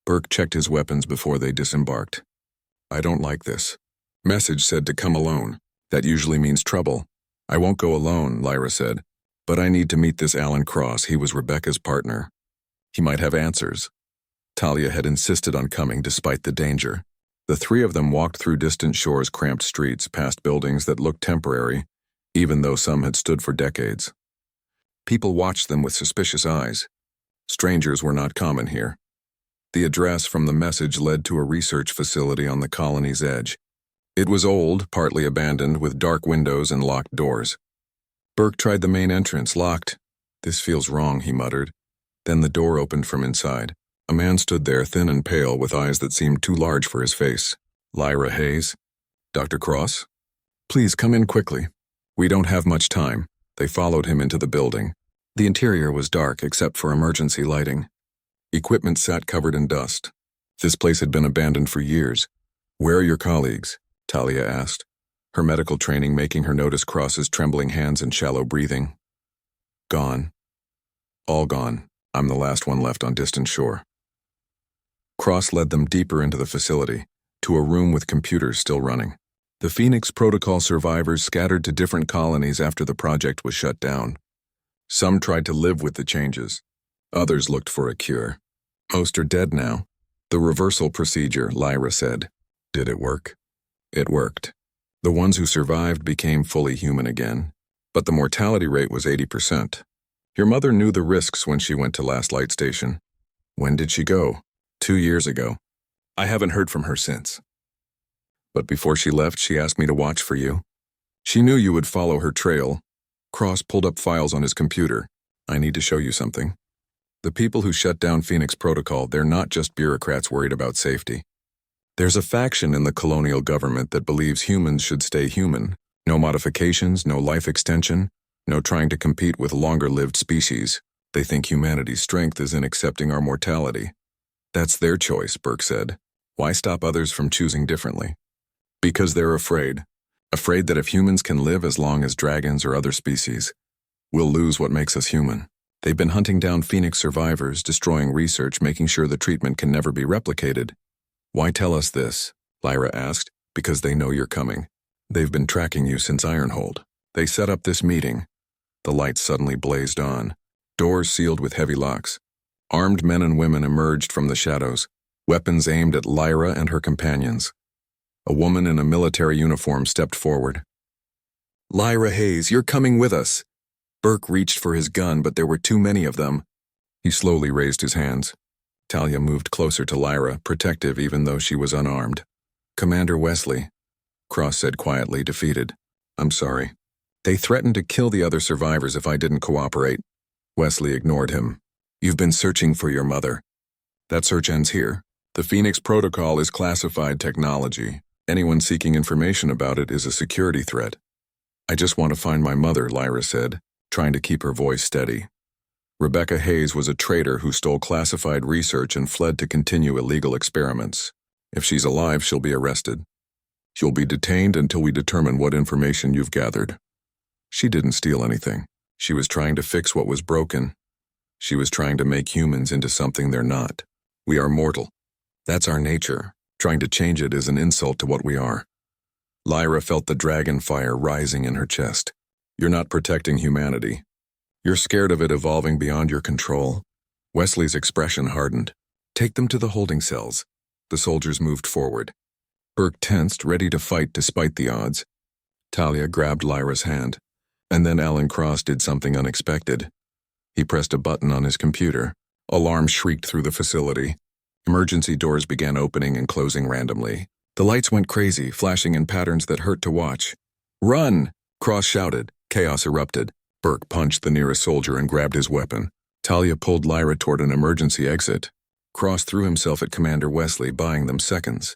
Burke checked his weapons before they disembarked. "I don't like this. Message said to come alone. That usually means trouble." "I won't go alone," Lyra said. "But I need to meet this Alan Cross. He was Rebecca's partner. He might have answers." Talia had insisted on coming despite the danger. The three of them walked through Distant Shore's cramped streets, past buildings that looked temporary, even though some had stood for decades. People watched them with suspicious eyes. Strangers were not common here. The address from the message led to a research facility on the colony's edge. It was old, partly abandoned, with dark windows and locked doors. Burke tried the main entrance, locked. "This feels wrong," he muttered. Then the door opened from inside. A man stood there, thin and pale, with eyes that seemed too large for his face. "Lyra Hayes? Dr. Cross? Please come in quickly. We don't have much time." They followed him into the building. The interior was dark except for emergency lighting. Equipment sat covered in dust. This place had been abandoned for years. "Where are your colleagues?" Talia asked, her medical training making her notice Cross's trembling hands and shallow breathing. "Gone. All gone. I'm the last one left on Distant Shore." Cross led them deeper into the facility, to a room with computers still running. The Phoenix Protocol survivors scattered to different colonies after the project was shut down. Some tried to live with the changes. Others looked for a cure. "Most are dead now." "The reversal procedure," Lyra said. Did it work? It worked. The ones who survived became fully human again, but the mortality rate was 80%. Your mother knew the risks when she went to Last Light Station. When did she go? 2 years ago. I haven't heard from her since. But before she left, she asked me to watch for you. She knew you would follow her trail. Cross pulled up files on his computer. "I need to show you something. The people who shut down Phoenix Protocol, they're not just bureaucrats worried about safety. There's a faction in the colonial government that believes humans should stay human. No modifications, no life extension, no trying to compete with longer-lived species. They think humanity's strength is in accepting our mortality. That's their choice," Burke said. "Why stop others from choosing differently?" Because they're afraid. Afraid that if humans can live as long as dragons or other species, we'll lose what makes us human. They've been hunting down Phoenix survivors, destroying research, making sure the treatment can never be replicated. "Why tell us this?" Lyra asked. "Because they know you're coming. They've been tracking you since Ironhold. They set up this meeting." The lights suddenly blazed on. Doors sealed with heavy locks. Armed men and women emerged from the shadows, weapons aimed at Lyra and her companions. A woman in a military uniform stepped forward. "Lyra Hayes, you're coming with us." Burke reached for his gun, but there were too many of them. He slowly raised his hands. Talia moved closer to Lyra, protective even though she was unarmed. "Commander Wesley," Cross said quietly, defeated. "I'm sorry. They threatened to kill the other survivors if I didn't cooperate." Wesley ignored him. "You've been searching for your mother. That search ends here. The Phoenix Protocol is classified technology. Anyone seeking information about it is a security threat." "I just want to find my mother," Lyra said, trying to keep her voice steady. Rebecca Hayes was a traitor who stole classified research and fled to continue illegal experiments. If she's alive, she'll be arrested. You'll be detained until we determine what information you've gathered. She didn't steal anything. She was trying to fix what was broken. She was trying to make humans into something they're not. We are mortal. That's our nature. Trying to change it is an insult to what we are." Lyra felt the dragon fire rising in her chest. "You're not protecting humanity. You're scared of it evolving beyond your control." Wesley's expression hardened. "Take them to the holding cells." The soldiers moved forward. Burke tensed, ready to fight despite the odds. Talia grabbed Lyra's hand. And then Alan Cross did something unexpected. He pressed a button on his computer. Alarms shrieked through the facility. Emergency doors began opening and closing randomly. The lights went crazy, flashing in patterns that hurt to watch. "Run!" Cross shouted. Chaos erupted. Burke punched the nearest soldier and grabbed his weapon. Talia pulled Lyra toward an emergency exit. Cross threw himself at Commander Wesley, buying them seconds.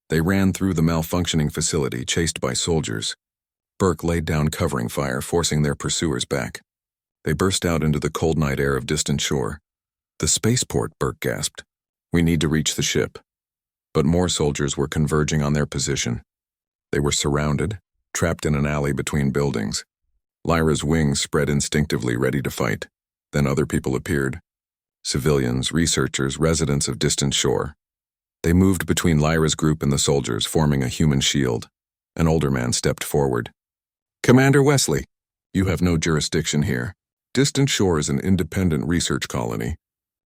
They ran through the malfunctioning facility, chased by soldiers. Burke laid down covering fire, forcing their pursuers back. They burst out into the cold night air of Distant Shore. "The spaceport," Burke gasped. "We need to reach the ship." But more soldiers were converging on their position. They were surrounded, trapped in an alley between buildings. Lyra's wings spread instinctively, ready to fight. Then other people appeared. Civilians, researchers, residents of Distant Shore. They moved between Lyra's group and the soldiers, forming a human shield. An older man stepped forward. "Commander Wesley, you have no jurisdiction here. Distant Shore is an independent research colony.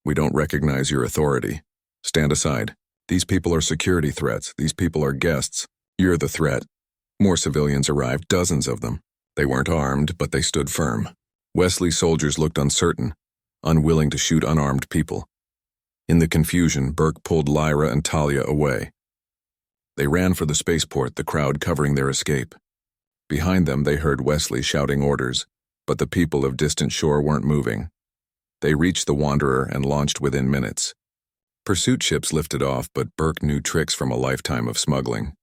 We don't recognize your authority. Stand aside." These people are security threats. These people are guests. You're the threat. More civilians arrived, dozens of them. They weren't armed, but they stood firm. Wesley's soldiers looked uncertain, unwilling to shoot unarmed people. In the confusion, Burke pulled Lyra and Talia away. They ran for the spaceport, the crowd covering their escape. Behind them, they heard Wesley shouting orders, but the people of distant shore weren't moving. They reached the Wanderer and launched within minutes. Pursuit ships lifted off, but Burke knew tricks from a lifetime of smuggling.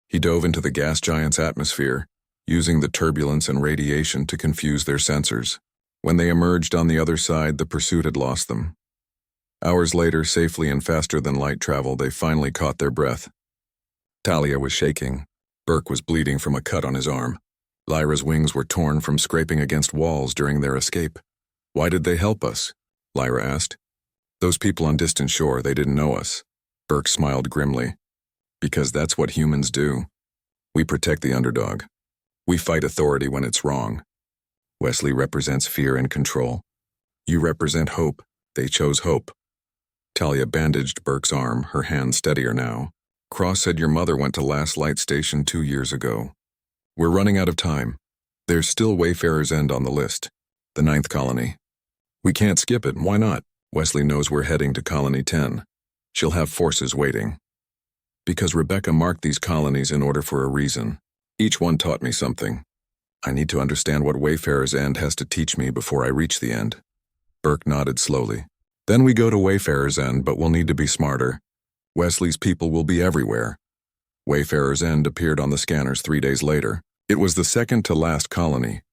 He dove into the gas giant's atmosphere, using the turbulence and radiation to confuse their sensors. When they emerged on the other side, the pursuit had lost them. Hours later, safely and faster than light travel, they finally caught their breath. Talia was shaking. Burke was bleeding from a cut on his arm. Lyra's wings were torn from scraping against walls during their escape. "Why did they help us?" Lyra asked. "Those people on distant shore, they didn't know us." Burke smiled grimly. "Because that's what humans do. We protect the underdog. We fight authority when it's wrong. Wesley represents fear and control. You represent hope. They chose hope." Talia bandaged Burke's arm, her hand steadier now. "Cross said your mother went to Last Light Station 2 years ago. We're running out of time. There's still Wayfarer's End on the list. The 9th colony. We can't skip it. Why not? Wesley knows we're heading to Colony 10. She'll have forces waiting. Because Rebecca marked these colonies in order for a reason. Each one taught me something. I need to understand what Wayfarer's End has to teach me before I reach the end." Burke nodded slowly. "Then we go to Wayfarer's End, but we'll need to be smarter. Wesley's people will be everywhere." Wayfarer's End appeared on the scanners 3 days later. It was the second to last colony,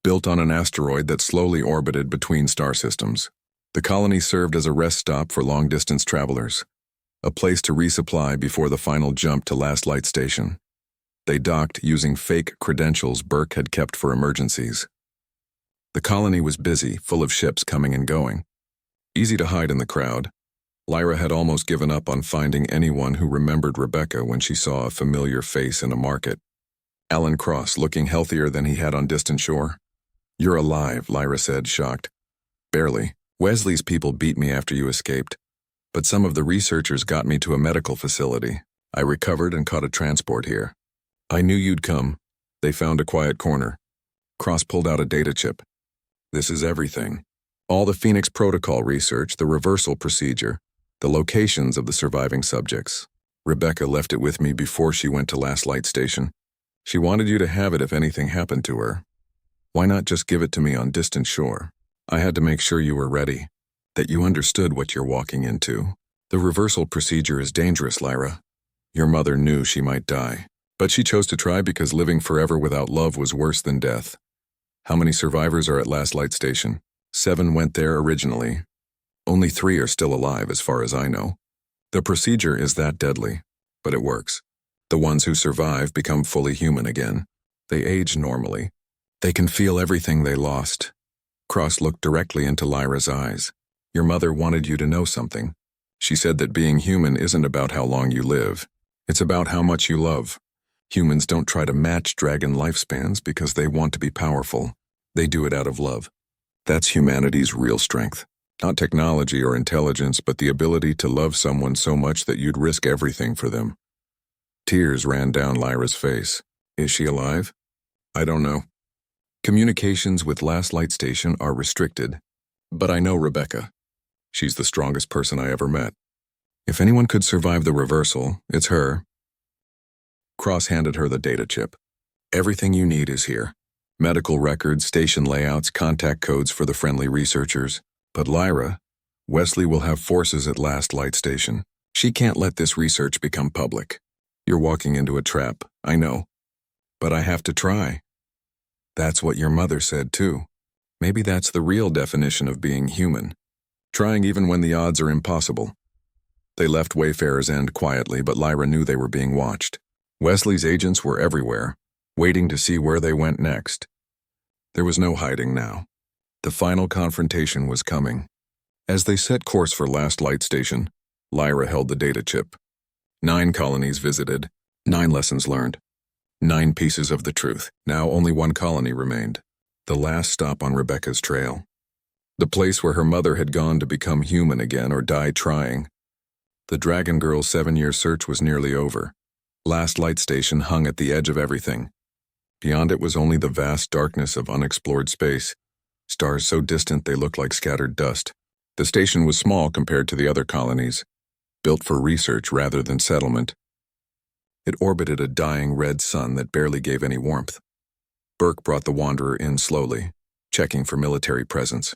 built on an asteroid that slowly orbited between star systems. The colony served as a rest stop for long-distance travelers, a place to resupply before the final jump to Last Light Station. They docked using fake credentials Burke had kept for emergencies. The colony was busy, full of ships coming and going. Easy to hide in the crowd. Lyra had almost given up on finding anyone who remembered Rebecca when she saw a familiar face in a market. Alan Cross, looking healthier than he had on distant shore. "You're alive," Lyra said, shocked. "Barely. Wesley's people beat me after you escaped. But some of the researchers got me to a medical facility. I recovered and caught a transport here. I knew you'd come. They found a quiet corner." Cross pulled out a data chip. "This is everything. All the Phoenix Protocol research, the reversal procedure, the locations of the surviving subjects. Rebecca left it with me before she went to Last Light Station. She wanted you to have it if anything happened to her. Why not just give it to me on distant shore? I had to make sure you were ready, that you understood what you're walking into. The reversal procedure is dangerous, Lyra. Your mother knew she might die, but she chose to try because living forever without love was worse than death. How many survivors are at Last Light Station? 7 went there originally. Only 3 are still alive as far as I know. The procedure is that deadly, but it works. The ones who survive become fully human again. They age normally. They can feel everything they lost." Cross looked directly into Lyra's eyes. "Your mother wanted you to know something. She said that being human isn't about how long you live. It's about how much you love. Humans don't try to match dragon lifespans because they want to be powerful. They do it out of love. That's humanity's real strength. Not technology or intelligence, but the ability to love someone so much that you'd risk everything for them." Tears ran down Lyra's face. "Is she alive?" "I don't know. Communications with Last Light Station are restricted. But I know Rebecca. She's the strongest person I ever met. If anyone could survive the reversal, it's her." Cross handed her the data chip. "Everything you need is here. Medical records, station layouts, contact codes for the friendly researchers. But Lyra, Wesley will have forces at Last Light Station. She can't let this research become public. You're walking into a trap, I know. But I have to try. That's what your mother said too. Maybe that's the real definition of being human. Trying even when the odds are impossible." They left Wayfarer's End quietly, but Lyra knew they were being watched. Wesley's agents were everywhere, waiting to see where they went next. There was no hiding now. The final confrontation was coming. As they set course for Last Light Station, Lyra held the data chip. 9 colonies visited, 9 lessons learned, 9 pieces of the truth. Now only 1 colony remained, the last stop on Rebecca's trail. The place where her mother had gone to become human again or die trying. The Dragon Girl's 7-year search was nearly over. Last light station hung at the edge of everything. Beyond it was only the vast darkness of unexplored space, stars so distant they looked like scattered dust. The station was small compared to the other colonies, built for research rather than settlement. It orbited a dying red sun that barely gave any warmth. Burke brought the Wanderer in slowly, checking for military presence.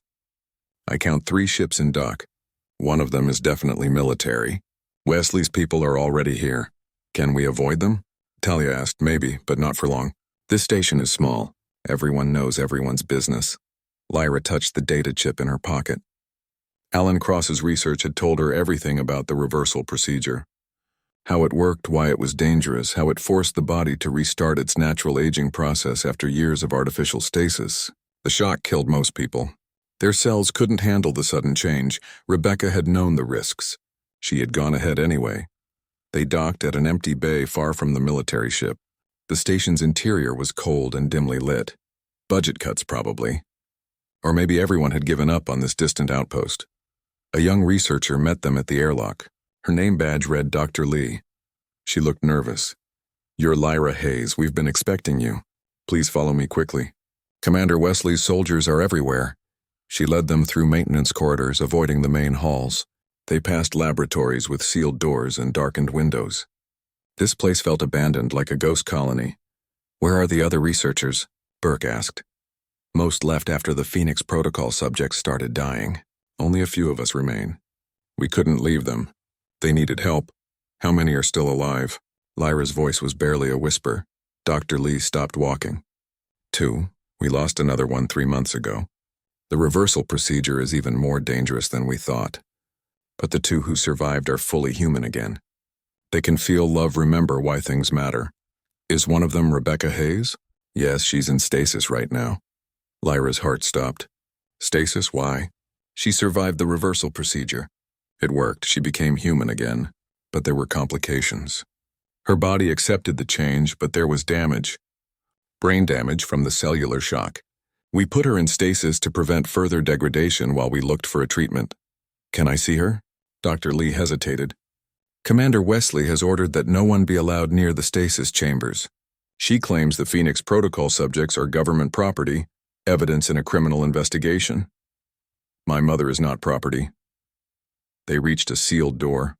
I count 3 ships in dock. One of them is definitely military. Wesley's people are already here. Can we avoid them? Talia asked. Maybe, but not for long. This station is small. Everyone knows everyone's business. Lyra touched the data chip in her pocket. Alan Cross's research had told her everything about the reversal procedure. How it worked, why it was dangerous, how it forced the body to restart its natural aging process after years of artificial stasis. The shock killed most people. Their cells couldn't handle the sudden change. Rebecca had known the risks. She had gone ahead anyway. They docked at an empty bay far from the military ship. The station's interior was cold and dimly lit. Budget cuts, probably. Or maybe everyone had given up on this distant outpost. A young researcher met them at the airlock. Her name badge read Dr. Lee. She looked nervous. "You're Lyra Hayes. We've been expecting you. Please follow me quickly. Commander Wesley's soldiers are everywhere." She led them through maintenance corridors, avoiding the main halls. They passed laboratories with sealed doors and darkened windows. This place felt abandoned, like a ghost colony. "Where are the other researchers?" Burke asked. "Most left after the Phoenix Protocol subjects started dying. Only a few of us remain. We couldn't leave them. They needed help. How many are still alive?" Lyra's voice was barely a whisper. Dr. Lee stopped walking. 2. We lost another one 3 months ago. The reversal procedure is even more dangerous than we thought. But the 2 who survived are fully human again. They can feel, love, remember why things matter. Is one of them Rebecca Hayes? Yes, she's in stasis right now. Lyra's heart stopped. Stasis, why? She survived the reversal procedure. It worked, she became human again. But there were complications. Her body accepted the change, but there was damage. Brain damage from the cellular shock. We put her in stasis to prevent further degradation while we looked for a treatment. Can I see her? Dr. Lee hesitated. Commander Wesley has ordered that no one be allowed near the stasis chambers. She claims the Phoenix Protocol subjects are government property, evidence in a criminal investigation. My mother is not property. They reached a sealed door.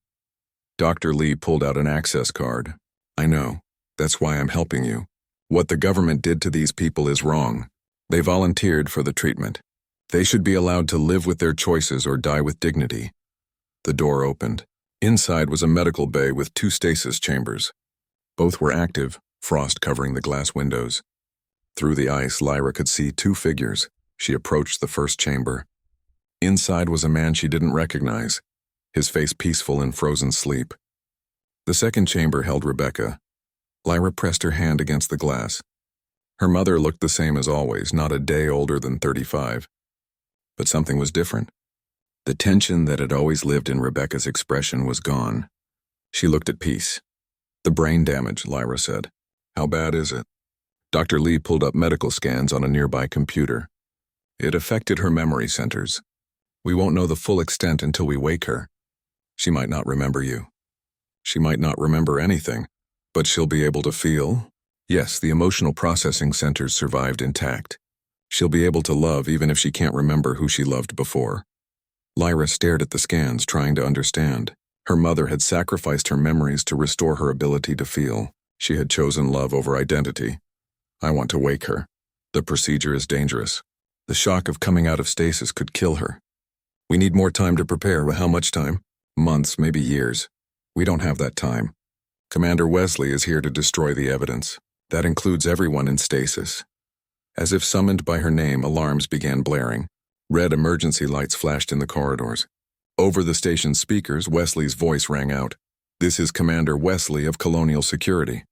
Dr. Lee pulled out an access card. I know. That's why I'm helping you. What the government did to these people is wrong. They volunteered for the treatment. They should be allowed to live with their choices or die with dignity. The door opened. Inside was a medical bay with 2 stasis chambers. Both were active, frost covering the glass windows. Through the ice, Lyra could see 2 figures. She approached the first chamber. Inside was a man she didn't recognize, his face peaceful in frozen sleep. The second chamber held Rebecca. Lyra pressed her hand against the glass. Her mother looked the same as always, not a day older than 35. But something was different. The tension that had always lived in Rebecca's expression was gone. She looked at peace. The brain damage, Lyra said. How bad is it? Dr. Lee pulled up medical scans on a nearby computer. It affected her memory centers. We won't know the full extent until we wake her. She might not remember you. She might not remember anything, but she'll be able to feel. Yes, the emotional processing centers survived intact. She'll be able to love even if she can't remember who she loved before. Lyra stared at the scans, trying to understand. Her mother had sacrificed her memories to restore her ability to feel. She had chosen love over identity. I want to wake her. The procedure is dangerous. The shock of coming out of stasis could kill her. We need more time to prepare. How much time? Months, maybe years. We don't have that time. Commander Wesley is here to destroy the evidence. That includes everyone in stasis. As if summoned by her name, alarms began blaring. Red emergency lights flashed in the corridors. Over the station's speakers, Wesley's voice rang out. This is Commander Wesley of Colonial Security.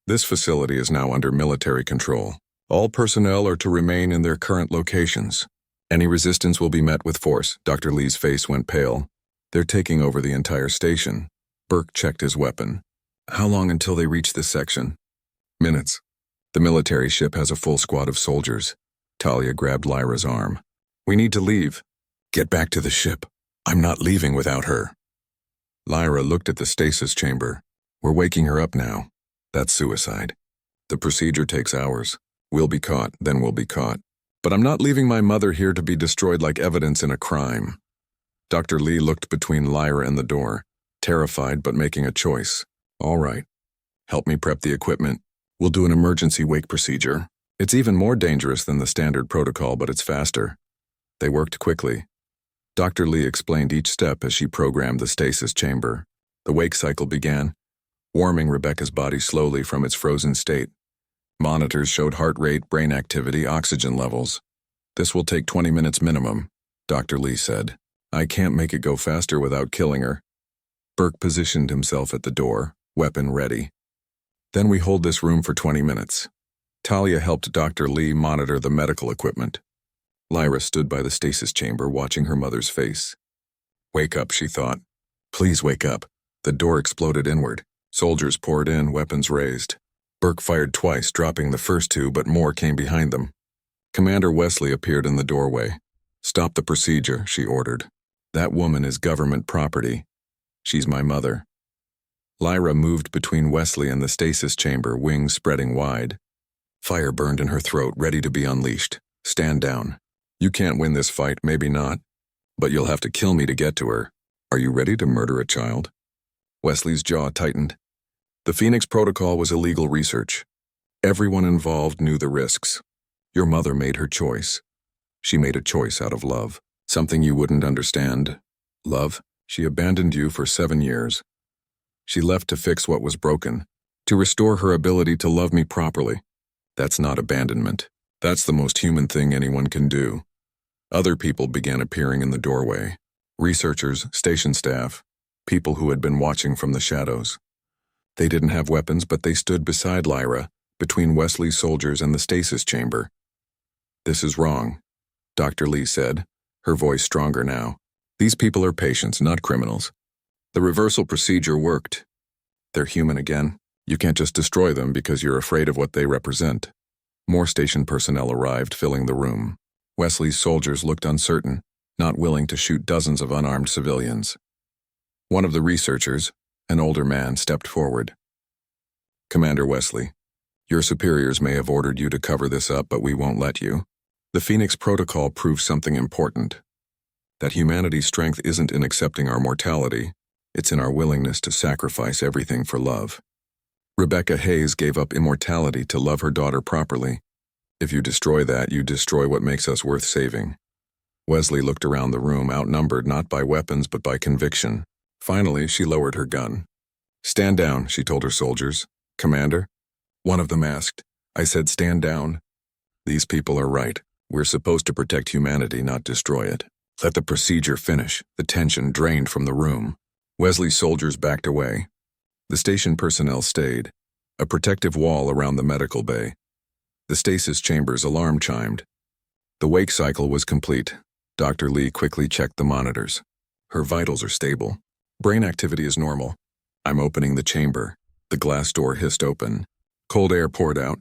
This facility is now under military control. All personnel are to remain in their current locations. Any resistance will be met with force. Dr. Lee's face went pale. They're taking over the entire station. Burke checked his weapon. How long until they reach this section? Minutes. The military ship has a full squad of soldiers. Talia grabbed Lyra's arm. We need to leave. Get back to the ship. I'm not leaving without her. Lyra looked at the stasis chamber. We're waking her up now. That's suicide. The procedure takes hours. We'll be caught, then we'll be caught. But I'm not leaving my mother here to be destroyed like evidence in a crime. Dr. Lee looked between Lyra and the door, terrified but making a choice. All right. Help me prep the equipment. We'll do an emergency wake procedure. It's even more dangerous than the standard protocol, but it's faster. They worked quickly. Dr. Lee explained each step as she programmed the stasis chamber. The wake cycle began, warming Rebecca's body slowly from its frozen state. Monitors showed heart rate, brain activity, oxygen levels. This will take 20 minutes minimum, Dr. Lee said. I can't make it go faster without killing her. Burke positioned himself at the door, weapon ready. Then we hold this room for 20 minutes. Talia helped Dr. Lee monitor the medical equipment. Lyra stood by the stasis chamber watching her mother's face. Wake up, she thought. Please wake up. The door exploded inward. Soldiers poured in, weapons raised. Burke fired twice, dropping the first two, but more came behind them. Commander Wesley appeared in the doorway. Stop the procedure, she ordered. That woman is government property. She's my mother. Lyra moved between Wesley and the stasis chamber, wings spreading wide. Fire burned in her throat, ready to be unleashed. Stand down. You can't win this fight, maybe not. But you'll have to kill me to get to her. Are you ready to murder a child? Wesley's jaw tightened. The Phoenix Protocol was illegal research. Everyone involved knew the risks. Your mother made her choice. She made a choice out of love. Something you wouldn't understand. Love, she abandoned you for 7 years. She left to fix what was broken, to restore her ability to love me properly. That's not abandonment. That's the most human thing anyone can do. Other people began appearing in the doorway. Researchers, station staff, people who had been watching from the shadows. They didn't have weapons, but they stood beside Lyra, between Wesley's soldiers and the stasis chamber. This is wrong, Dr. Lee said, her voice stronger now. These people are patients, not criminals. The reversal procedure worked. They're human again. You can't just destroy them because you're afraid of what they represent. More station personnel arrived, filling the room. Wesley's soldiers looked uncertain, not willing to shoot dozens of unarmed civilians. One of the researchers, an older man, stepped forward. Commander Wesley, your superiors may have ordered you to cover this up, but we won't let you. The Phoenix Protocol proves something important. That humanity's strength isn't in accepting our mortality, it's in our willingness to sacrifice everything for love. Rebecca Hayes gave up immortality to love her daughter properly. If you destroy that, you destroy what makes us worth saving. Wesley looked around the room, outnumbered not by weapons but by conviction. Finally, she lowered her gun. Stand down, she told her soldiers. Commander? One of them asked. I said stand down. These people are right. We're supposed to protect humanity, not destroy it. Let the procedure finish. The tension drained from the room. Wesley's soldiers backed away. The station personnel stayed, a protective wall around the medical bay. The stasis chamber's alarm chimed. The wake cycle was complete. Dr. Lee quickly checked the monitors. Her vitals are stable. Brain activity is normal. I'm opening the chamber. The glass door hissed open. Cold air poured out.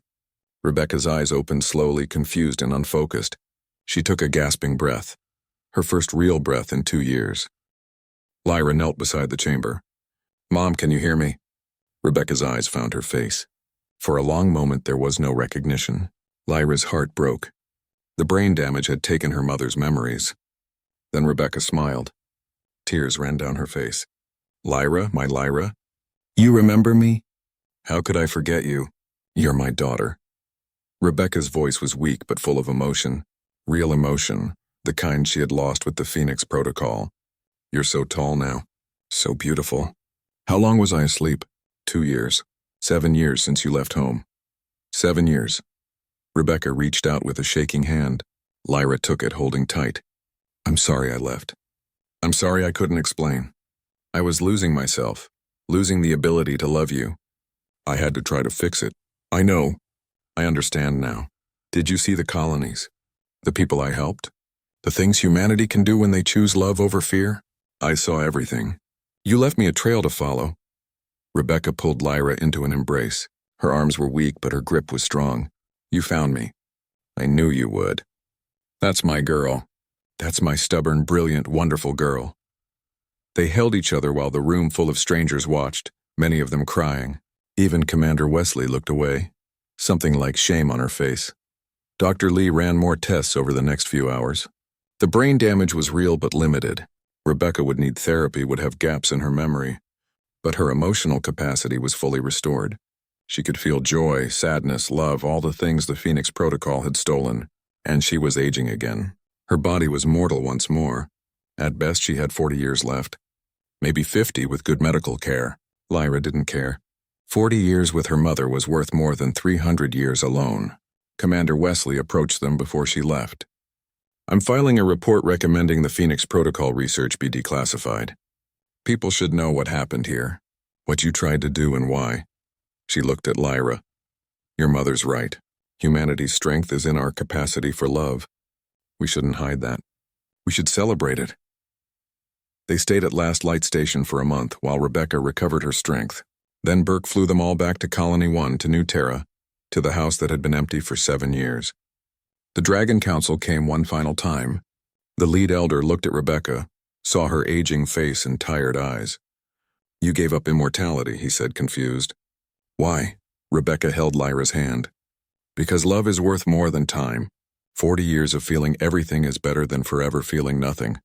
Rebecca's eyes opened slowly, confused and unfocused. She took a gasping breath. Her first real breath in 2 years. Lyra knelt beside the chamber. Mom, can you hear me? Rebecca's eyes found her face. For a long moment there was no recognition. Lyra's heart broke. The brain damage had taken her mother's memories. Then Rebecca smiled. Tears ran down her face. Lyra, my Lyra? You remember me? How could I forget you? You're my daughter. Rebecca's voice was weak but full of emotion. Real emotion, the kind she had lost with the Phoenix Protocol. You're so tall now. So beautiful. How long was I asleep? 2 years. 7 years since you left home. 7 years. Rebecca reached out with a shaking hand. Lyra took it, holding tight. I'm sorry I left. I'm sorry I couldn't explain. I was losing myself, losing the ability to love you. I had to try to fix it. I know. I understand now. Did you see the colonies? The people I helped? The things humanity can do when they choose love over fear? I saw everything. You left me a trail to follow. Rebecca pulled Lyra into an embrace. Her arms were weak, but her grip was strong. You found me. I knew you would. That's my girl. That's my stubborn, brilliant, wonderful girl. They held each other while the room full of strangers watched, many of them crying. Even Commander Wesley looked away, something like shame on her face. Dr. Lee ran more tests over the next few hours. The brain damage was real but limited. Rebecca would need therapy, would have gaps in her memory, but her emotional capacity was fully restored. She could feel joy, sadness, love, all the things the Phoenix Protocol had stolen, and she was aging again. Her body was mortal once more. At best, she had 40 years left. Maybe 50 with good medical care. Lyra didn't care. 40 years with her mother was worth more than 300 years alone. Commander Wesley approached them before she left. I'm filing a report recommending the Phoenix Protocol research be declassified. People should know what happened here, what you tried to do and why. She looked at Lyra. Your mother's right. Humanity's strength is in our capacity for love. We shouldn't hide that. We should celebrate it. They stayed at Last Light Station for a month while Rebecca recovered her strength. Then Burke flew them all back to Colony 1 to New Terra, to the house that had been empty for 7 years. The Dragon Council came one final time. The lead elder looked at Rebecca, saw her aging face and tired eyes. You gave up immortality, he said, confused. Why? Rebecca held Lyra's hand. Because love is worth more than time. 40 years of feeling everything is better than forever feeling nothing.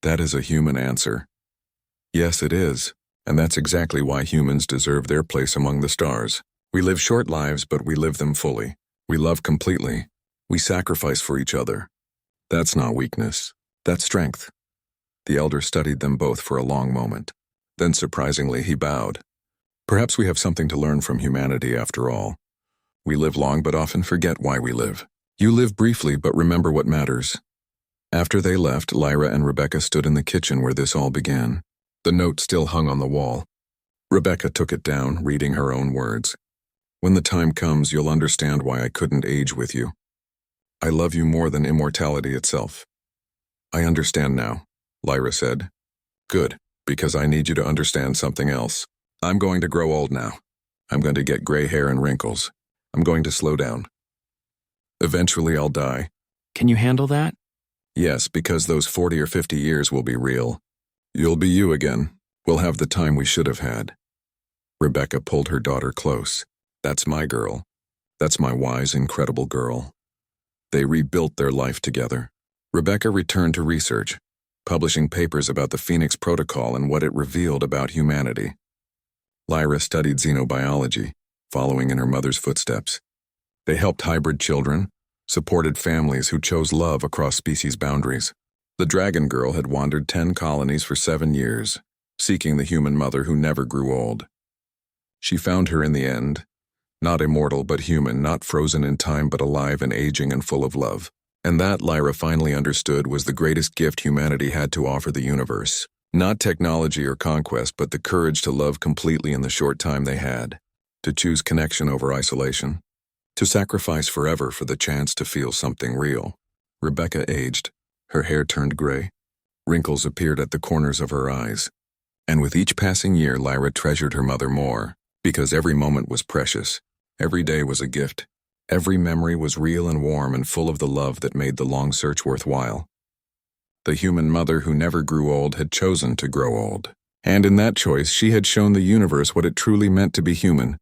That is a human answer. Yes, it is, and that's exactly why humans deserve their place among the stars. We live short lives, but we live them fully. We love completely. We sacrifice for each other. That's not weakness. That's strength. The elder studied them both for a long moment. Then, surprisingly, he bowed. Perhaps we have something to learn from humanity after all. We live long but often forget why we live. You live briefly but remember what matters. After they left, Lyra and Rebecca stood in the kitchen where this all began. The note still hung on the wall. Rebecca took it down, reading her own words. When the time comes, you'll understand why I couldn't age with you. I love you more than immortality itself. I understand now, Lyra said. Good, because I need you to understand something else. I'm going to grow old now. I'm going to get gray hair and wrinkles. I'm going to slow down. Eventually I'll die. Can you handle that? Yes, because those 40 or 50 years will be real. You'll be you again. We'll have the time we should have had. Rebecca pulled her daughter close. That's my girl. That's my wise, incredible girl. They rebuilt their life together. Rebecca returned to research, publishing papers about the Phoenix Protocol and what it revealed about humanity. Lyra studied xenobiology, following in her mother's footsteps. They helped hybrid children, supported families who chose love across species boundaries. The dragon girl had wandered 10 colonies for 7 years, seeking the human mother who never grew old. She found her in the end, not immortal but human, not frozen in time but alive and aging and full of love. And that, Lyra finally understood, was the greatest gift humanity had to offer the universe. Not technology or conquest, but the courage to love completely in the short time they had, to choose connection over isolation, to sacrifice forever for the chance to feel something real. Rebecca aged. Her hair turned gray. Wrinkles appeared at the corners of her eyes. And with each passing year, Lyra treasured her mother more, because every moment was precious. Every day was a gift. Every memory was real and warm and full of the love that made the long search worthwhile. The human mother who never grew old had chosen to grow old. And in that choice, she had shown the universe what it truly meant to be human.